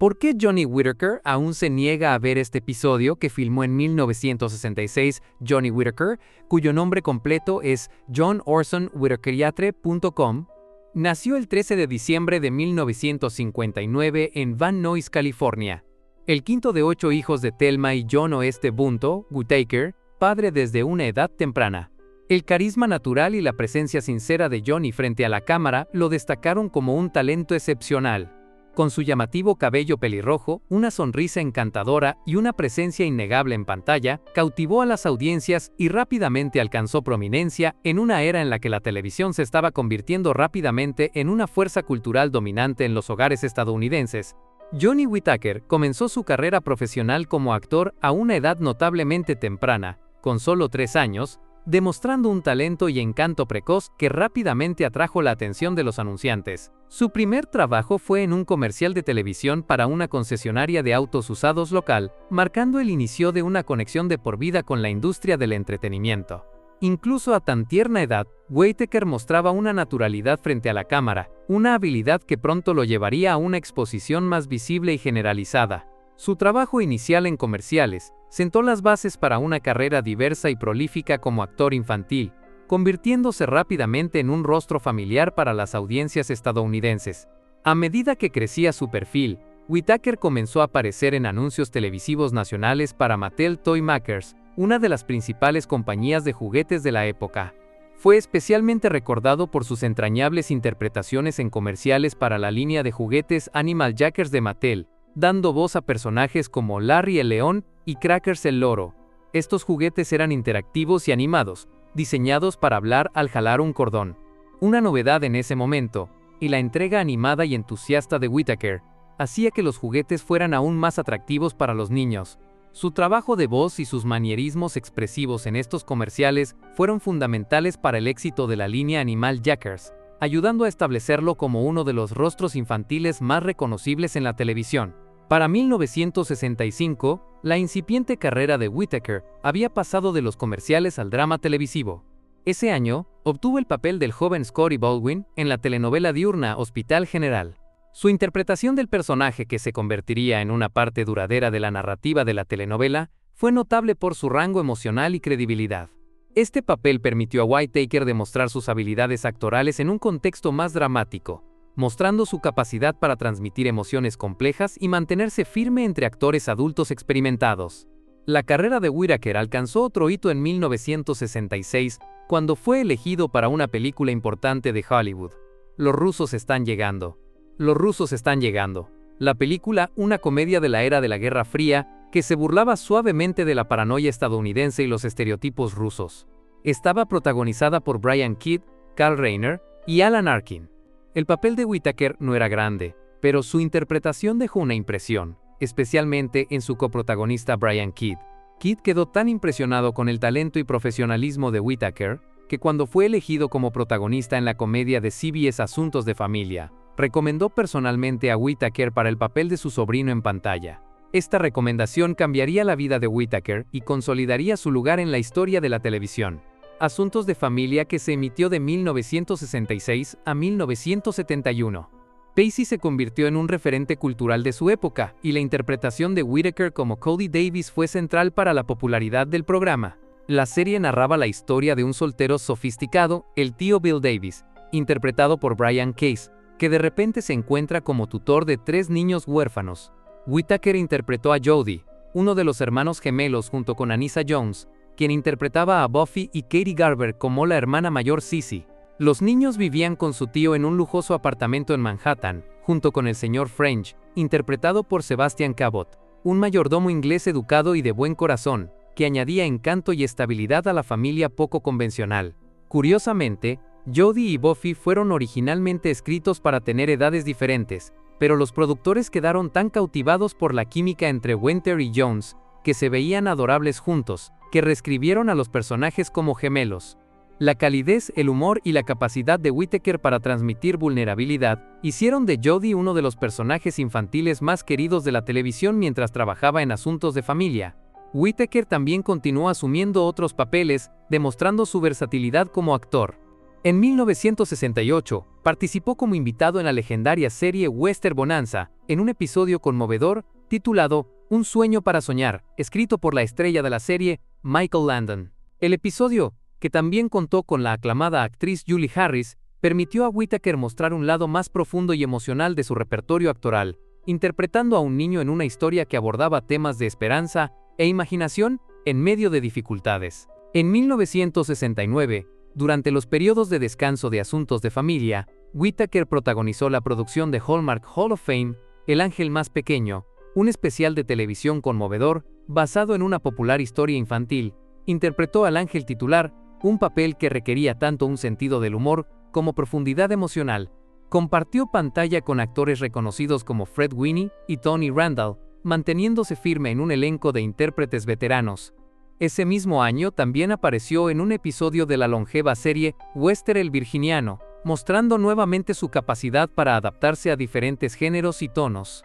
¿Por qué Johnny Whittaker aún se niega a ver este episodio que filmó en 1966 Johnny Whittaker, cuyo nombre completo es johnorsonwhittakeriatre.com? Nació el 13 de diciembre de 1959 en Van Nuys, California. El quinto de 8 hijos de Thelma y John Oeste Bunto Whittaker, padre desde una edad temprana. El carisma natural y la presencia sincera de Johnny frente a la cámara lo destacaron como un talento excepcional. Con su llamativo cabello pelirrojo, una sonrisa encantadora y una presencia innegable en pantalla, cautivó a las audiencias y rápidamente alcanzó prominencia en una era en la que la televisión se estaba convirtiendo rápidamente en una fuerza cultural dominante en los hogares estadounidenses. Johnny Whittaker comenzó su carrera profesional como actor a una edad notablemente temprana, con solo 3 años, demostrando un talento y encanto precoz que rápidamente atrajo la atención de los anunciantes. Su primer trabajo fue en un comercial de televisión para una concesionaria de autos usados local, marcando el inicio de una conexión de por vida con la industria del entretenimiento. Incluso a tan tierna edad, Whittaker mostraba una naturalidad frente a la cámara, una habilidad que pronto lo llevaría a una exposición más visible y generalizada. Su trabajo inicial en comerciales sentó las bases para una carrera diversa y prolífica como actor infantil, convirtiéndose rápidamente en un rostro familiar para las audiencias estadounidenses. A medida que crecía su perfil, Whittaker comenzó a aparecer en anuncios televisivos nacionales para Mattel Toy Makers, una de las principales compañías de juguetes de la época. Fue especialmente recordado por sus entrañables interpretaciones en comerciales para la línea de juguetes Animal Jackers de Mattel, dando voz a personajes como Larry el león y Crackers el loro. Estos juguetes eran interactivos y animados, diseñados para hablar al jalar un cordón. Una novedad en ese momento, y la entrega animada y entusiasta de Whittaker, hacía que los juguetes fueran aún más atractivos para los niños. Su trabajo de voz y sus manierismos expresivos en estos comerciales fueron fundamentales para el éxito de la línea Animal Jackers, ayudando a establecerlo como uno de los rostros infantiles más reconocibles en la televisión. Para 1965, la incipiente carrera de Whittaker había pasado de los comerciales al drama televisivo. Ese año, obtuvo el papel del joven Scotty Baldwin en la telenovela diurna Hospital General. Su interpretación del personaje, que se convertiría en una parte duradera de la narrativa de la telenovela, fue notable por su rango emocional y credibilidad. Este papel permitió a Whittaker demostrar sus habilidades actorales en un contexto más dramático, mostrando su capacidad para transmitir emociones complejas y mantenerse firme entre actores adultos experimentados. La carrera de Whittaker alcanzó otro hito en 1966, cuando fue elegido para una película importante de Hollywood. Los rusos están llegando. Los rusos están llegando. La película, una comedia de la era de la Guerra Fría, que se burlaba suavemente de la paranoia estadounidense y los estereotipos rusos. Estaba protagonizada por Brian Kidd, Carl Reiner y Alan Arkin. El papel de Whittaker no era grande, pero su interpretación dejó una impresión, especialmente en su coprotagonista Brian Kidd. Kidd quedó tan impresionado con el talento y profesionalismo de Whittaker, que cuando fue elegido como protagonista en la comedia de CBS Asuntos de Familia, recomendó personalmente a Whittaker para el papel de su sobrino en pantalla. Esta recomendación cambiaría la vida de Whittaker y consolidaría su lugar en la historia de la televisión. Asuntos de Familia, que se emitió de 1966 a 1971. Pacey se convirtió en un referente cultural de su época, y la interpretación de Whittaker como Cody Davis fue central para la popularidad del programa. La serie narraba la historia de un soltero sofisticado, el tío Bill Davis, interpretado por Brian Case, que de repente se encuentra como tutor de 3 niños huérfanos. Whittaker interpretó a Jody, uno de los hermanos gemelos, junto con Anissa Jones, quien interpretaba a Buffy, y Katie Garber como la hermana mayor Sissy. Los niños vivían con su tío en un lujoso apartamento en Manhattan, junto con el señor French, interpretado por Sebastian Cabot, un mayordomo inglés educado y de buen corazón, que añadía encanto y estabilidad a la familia poco convencional. Curiosamente, Jody y Buffy fueron originalmente escritos para tener edades diferentes, pero los productores quedaron tan cautivados por la química entre Winter y Jones, que se veían adorables juntos, que reescribieron a los personajes como gemelos. La calidez, el humor y la capacidad de Whittaker para transmitir vulnerabilidad hicieron de Jody uno de los personajes infantiles más queridos de la televisión mientras trabajaba en Asuntos de Familia. Whittaker también continuó asumiendo otros papeles, demostrando su versatilidad como actor. En 1968, participó como invitado en la legendaria serie Western Bonanza, en un episodio conmovedor titulado Un sueño para soñar, escrito por la estrella de la serie, Michael Landon. El episodio, que también contó con la aclamada actriz Julie Harris, permitió a Whittaker mostrar un lado más profundo y emocional de su repertorio actoral, interpretando a un niño en una historia que abordaba temas de esperanza e imaginación en medio de dificultades. En 1969, durante los periodos de descanso de Asuntos de Familia, Whittaker protagonizó la producción de Hallmark Hall of Fame, El ángel más pequeño, un especial de televisión conmovedor basado en una popular historia infantil. Interpretó al ángel titular, un papel que requería tanto un sentido del humor como profundidad emocional. Compartió pantalla con actores reconocidos como Fred Winnie y Tony Randall, manteniéndose firme en un elenco de intérpretes veteranos. Ese mismo año también apareció en un episodio de la longeva serie Western el Virginiano, mostrando nuevamente su capacidad para adaptarse a diferentes géneros y tonos.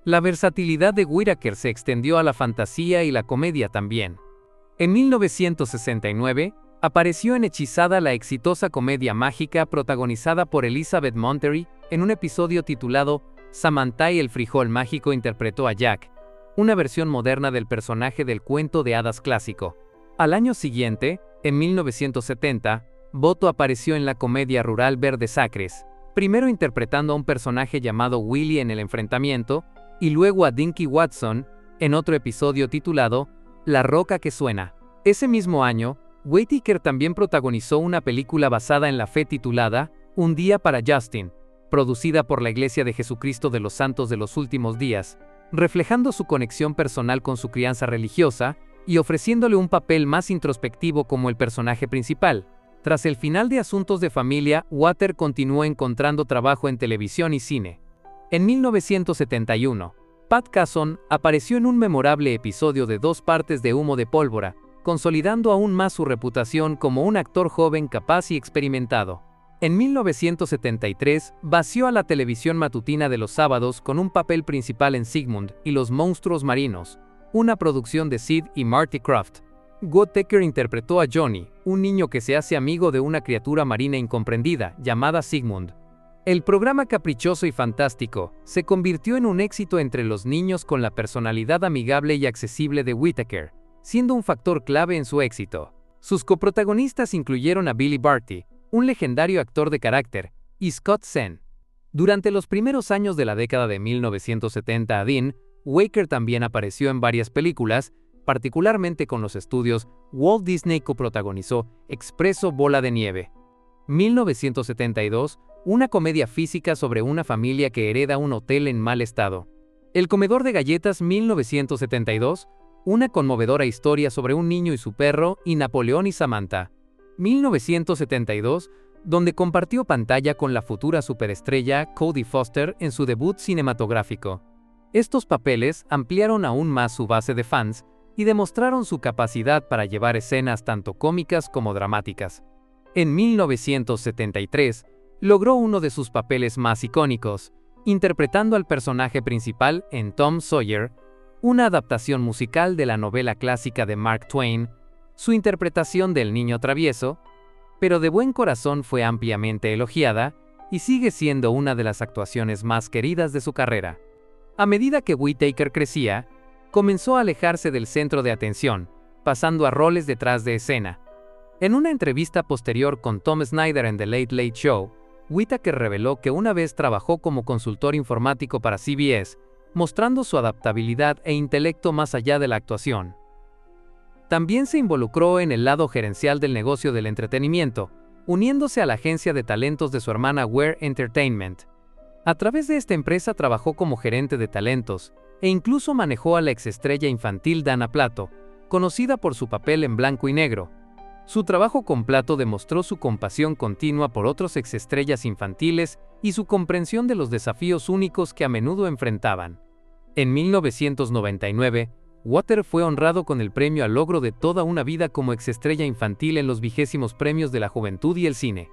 La versatilidad de Whittaker se extendió a la fantasía y la comedia también. En 1969, apareció en Hechizada, la exitosa comedia mágica protagonizada por Elizabeth Montery, en un episodio titulado Samantha y el frijol mágico. Interpretó a Jack, una versión moderna del personaje del cuento de hadas clásico. Al año siguiente, en 1970, Boto apareció en la comedia rural Verdes Acres, primero interpretando a un personaje llamado Willie en El enfrentamiento, y luego a Dinky Watson, en otro episodio titulado La roca que suena. Ese mismo año, Whittaker también protagonizó una película basada en la fe titulada Un día para Justin, producida por la Iglesia de Jesucristo de los Santos de los Últimos Días, reflejando su conexión personal con su crianza religiosa y ofreciéndole un papel más introspectivo como el personaje principal. Tras el final de Asuntos de Familia, Whittaker continuó encontrando trabajo en televisión y cine. En 1971, Pat Casson apareció en un memorable episodio de 2 partes de Humo de Pólvora, consolidando aún más su reputación como un actor joven capaz y experimentado. En 1973, vació a la televisión matutina de los sábados con un papel principal en Sigmund y los monstruos marinos, una producción de Sid y Marty Krofft. Whittaker interpretó a Johnny, un niño que se hace amigo de una criatura marina incomprendida llamada Sigmund. El programa caprichoso y fantástico se convirtió en un éxito entre los niños con la personalidad amigable y accesible de Whittaker, siendo un factor clave en su éxito. Sus coprotagonistas incluyeron a Billy Barty, un legendario actor de carácter, y Scott Senn. Durante los primeros años de la década de 1970, Whittaker también apareció en varias películas, particularmente con los estudios Walt Disney. Coprotagonizó Expreso Bola de Nieve, 1972, una comedia física sobre una familia que hereda un hotel en mal estado. El comedor de galletas, 1972, una conmovedora historia sobre un niño y su perro, y Napoleón y Samantha, 1972, donde compartió pantalla con la futura superestrella Jodie Foster en su debut cinematográfico. Estos papeles ampliaron aún más su base de fans y demostraron su capacidad para llevar escenas tanto cómicas como dramáticas. En 1973, logró uno de sus papeles más icónicos, interpretando al personaje principal en Tom Sawyer, una adaptación musical de la novela clásica de Mark Twain. Su interpretación del niño travieso, pero de buen corazón, fue ampliamente elogiada y sigue siendo una de las actuaciones más queridas de su carrera. A medida que Whittaker crecía, comenzó a alejarse del centro de atención, pasando a roles detrás de escena. En una entrevista posterior con Tom Snyder en The Late Late Show, Whittaker reveló que una vez trabajó como consultor informático para CBS, mostrando su adaptabilidad e intelecto más allá de la actuación. También se involucró en el lado gerencial del negocio del entretenimiento, uniéndose a la agencia de talentos de su hermana Ware Entertainment. A través de esta empresa trabajó como gerente de talentos, e incluso manejó a la exestrella infantil Dana Plato, conocida por su papel en Blanco y Negro. Su trabajo con Plato demostró su compasión continua por otros exestrellas infantiles y su comprensión de los desafíos únicos que a menudo enfrentaban. En 1999, Whittaker fue honrado con el premio al logro de toda una vida como exestrella infantil en los 20º Premios de la Juventud y el Cine.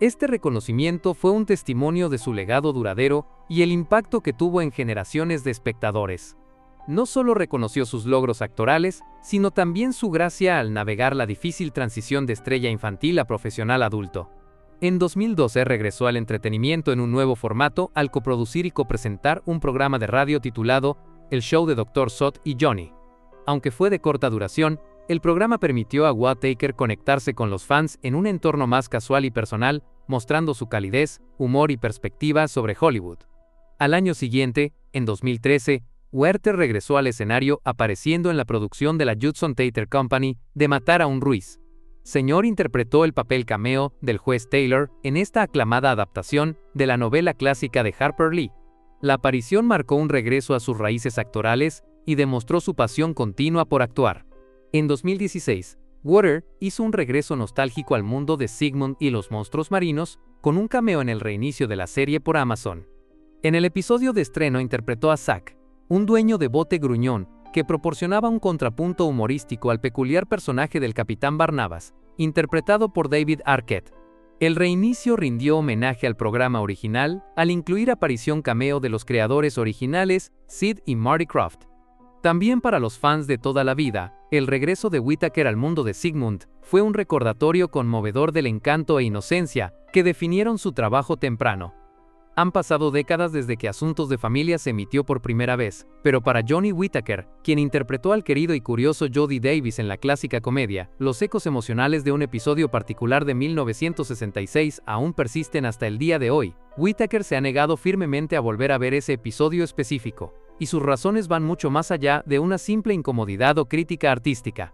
Este reconocimiento fue un testimonio de su legado duradero y el impacto que tuvo en generaciones de espectadores. No solo reconoció sus logros actorales, sino también su gracia al navegar la difícil transición de estrella infantil a profesional adulto. En 2012 regresó al entretenimiento en un nuevo formato al coproducir y copresentar un programa de radio titulado El Show de Dr. Sot y Johnny. Aunque fue de corta duración, el programa permitió a Whittaker conectarse con los fans en un entorno más casual y personal, mostrando su calidez, humor y perspectiva sobre Hollywood. Al año siguiente, en 2013, Whittaker regresó al escenario apareciendo en la producción de la Judson Theatre Company de Matar a un Ruiz. Señor interpretó el papel cameo del juez Taylor en esta aclamada adaptación de la novela clásica de Harper Lee. La aparición marcó un regreso a sus raíces actorales y demostró su pasión continua por actuar. En 2016, Whittaker hizo un regreso nostálgico al mundo de Sigmund y los monstruos marinos, con un cameo en el reinicio de la serie por Amazon. En el episodio de estreno interpretó a Zack, un dueño de bote gruñón, que proporcionaba un contrapunto humorístico al peculiar personaje del Capitán Barnabas, interpretado por David Arquette. El reinicio rindió homenaje al programa original, al incluir aparición cameo de los creadores originales, Sid y Marty Krofft. También para los fans de toda la vida, el regreso de Whittaker al mundo de Sigmund fue un recordatorio conmovedor del encanto e inocencia que definieron su trabajo temprano. Han pasado décadas desde que Asuntos de Familia se emitió por primera vez, pero para Johnny Whittaker, quien interpretó al querido y curioso Jody Davis en la clásica comedia, los ecos emocionales de un episodio particular de 1966 aún persisten hasta el día de hoy. Whittaker se ha negado firmemente a volver a ver ese episodio específico, y sus razones van mucho más allá de una simple incomodidad o crítica artística.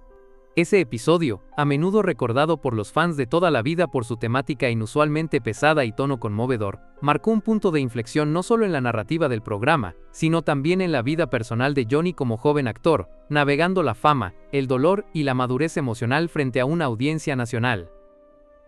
Ese episodio, a menudo recordado por los fans de toda la vida por su temática inusualmente pesada y tono conmovedor, marcó un punto de inflexión no solo en la narrativa del programa, sino también en la vida personal de Johnny como joven actor, navegando la fama, el dolor y la madurez emocional frente a una audiencia nacional.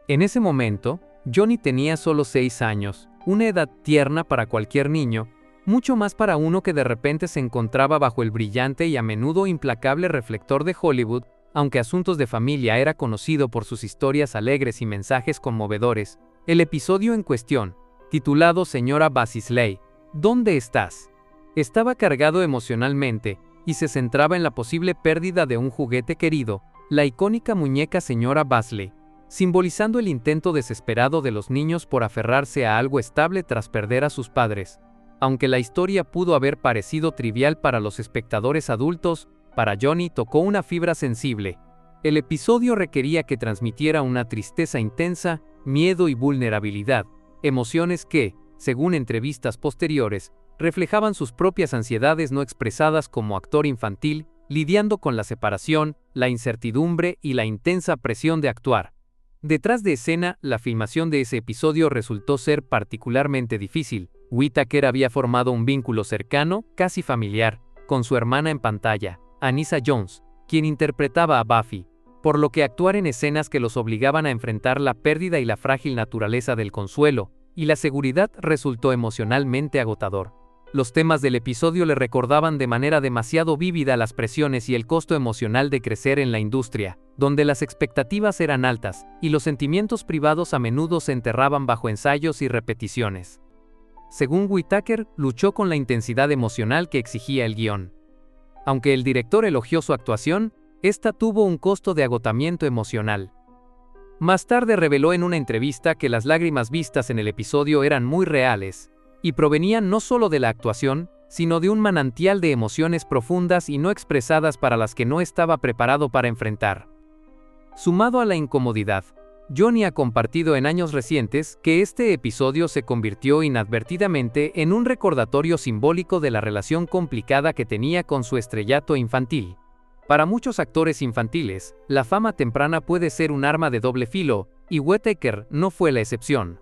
En ese momento, Johnny tenía solo 6 años, una edad tierna para cualquier niño, mucho más para uno que de repente se encontraba bajo el brillante y a menudo implacable reflector de Hollywood. Aunque Asuntos de Familia era conocido por sus historias alegres y mensajes conmovedores, el episodio en cuestión, titulado Señora Basisley, ¿dónde estás?, estaba cargado emocionalmente y se centraba en la posible pérdida de un juguete querido, la icónica muñeca Señora Basley, simbolizando el intento desesperado de los niños por aferrarse a algo estable tras perder a sus padres. Aunque la historia pudo haber parecido trivial para los espectadores adultos, para Johnny tocó una fibra sensible. El episodio requería que transmitiera una tristeza intensa, miedo y vulnerabilidad, emociones que, según entrevistas posteriores, reflejaban sus propias ansiedades no expresadas como actor infantil, lidiando con la separación, la incertidumbre y la intensa presión de actuar. Detrás de escena, la filmación de ese episodio resultó ser particularmente difícil. Whittaker había formado un vínculo cercano, casi familiar, con su hermana en pantalla, Anissa Jones, quien interpretaba a Buffy, por lo que actuar en escenas que los obligaban a enfrentar la pérdida y la frágil naturaleza del consuelo y la seguridad resultó emocionalmente agotador. Los temas del episodio le recordaban de manera demasiado vívida las presiones y el costo emocional de crecer en la industria, donde las expectativas eran altas y los sentimientos privados a menudo se enterraban bajo ensayos y repeticiones. Según Whittaker, luchó con la intensidad emocional que exigía el guión. Aunque el director elogió su actuación, esta tuvo un costo de agotamiento emocional. Más tarde reveló en una entrevista que las lágrimas vistas en el episodio eran muy reales, y provenían no solo de la actuación, sino de un manantial de emociones profundas y no expresadas para las que no estaba preparado para enfrentar. Sumado a la incomodidad, Johnny ha compartido en años recientes que este episodio se convirtió inadvertidamente en un recordatorio simbólico de la relación complicada que tenía con su estrellato infantil. Para muchos actores infantiles, la fama temprana puede ser un arma de doble filo, y Whittaker no fue la excepción.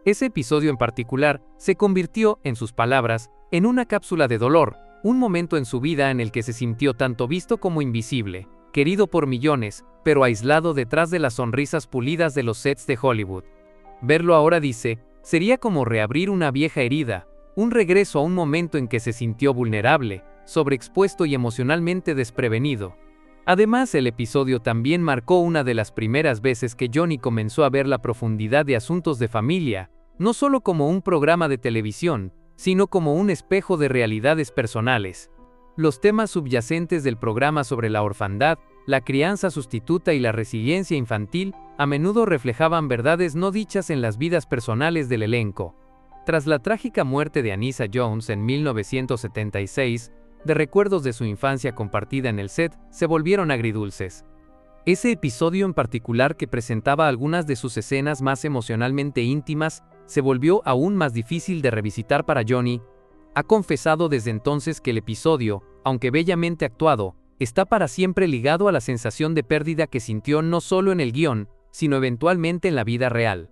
Ese episodio en particular se convirtió, en sus palabras, en una cápsula de dolor, un momento en su vida en el que se sintió tanto visto como invisible, querido por millones, pero aislado detrás de las sonrisas pulidas de los sets de Hollywood. Verlo ahora, dice, sería como reabrir una vieja herida, un regreso a un momento en que se sintió vulnerable, sobreexpuesto y emocionalmente desprevenido. Además, el episodio también marcó una de las primeras veces que Johnny comenzó a ver la profundidad de Asuntos de Familia, no solo como un programa de televisión, sino como un espejo de realidades personales. Los temas subyacentes del programa sobre la orfandad, la crianza sustituta y la resiliencia infantil a menudo reflejaban verdades no dichas en las vidas personales del elenco. Tras la trágica muerte de Anissa Jones en 1976, de recuerdos de su infancia compartida en el set se volvieron agridulces. Ese episodio en particular, que presentaba algunas de sus escenas más emocionalmente íntimas, se volvió aún más difícil de revisitar para Johnny. Ha confesado desde entonces que el episodio, aunque bellamente actuado, está para siempre ligado a la sensación de pérdida que sintió no solo en el guión, sino eventualmente en la vida real.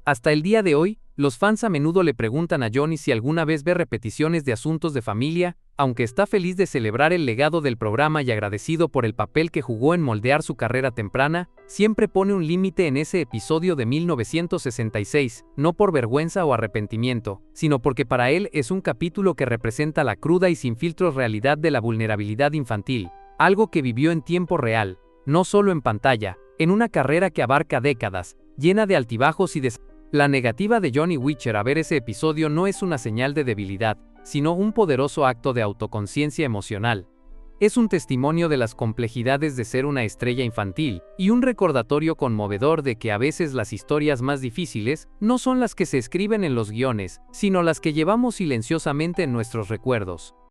Hasta el día de hoy, los fans a menudo le preguntan a Johnny si alguna vez ve repeticiones de Asuntos de Familia, aunque está feliz de celebrar el legado del programa y agradecido por el papel que jugó en moldear su carrera temprana, siempre pone un límite en ese episodio de 1966, no por vergüenza o arrepentimiento, sino porque para él es un capítulo que representa la cruda y sin filtros realidad de la vulnerabilidad infantil, algo que vivió en tiempo real, no solo en pantalla, en una carrera que abarca décadas, llena de altibajos y La negativa de Johnny Whicher a ver ese episodio no es una señal de debilidad, sino un poderoso acto de autoconciencia emocional. Es un testimonio de las complejidades de ser una estrella infantil, y un recordatorio conmovedor de que a veces las historias más difíciles no son las que se escriben en los guiones, sino las que llevamos silenciosamente en nuestros recuerdos.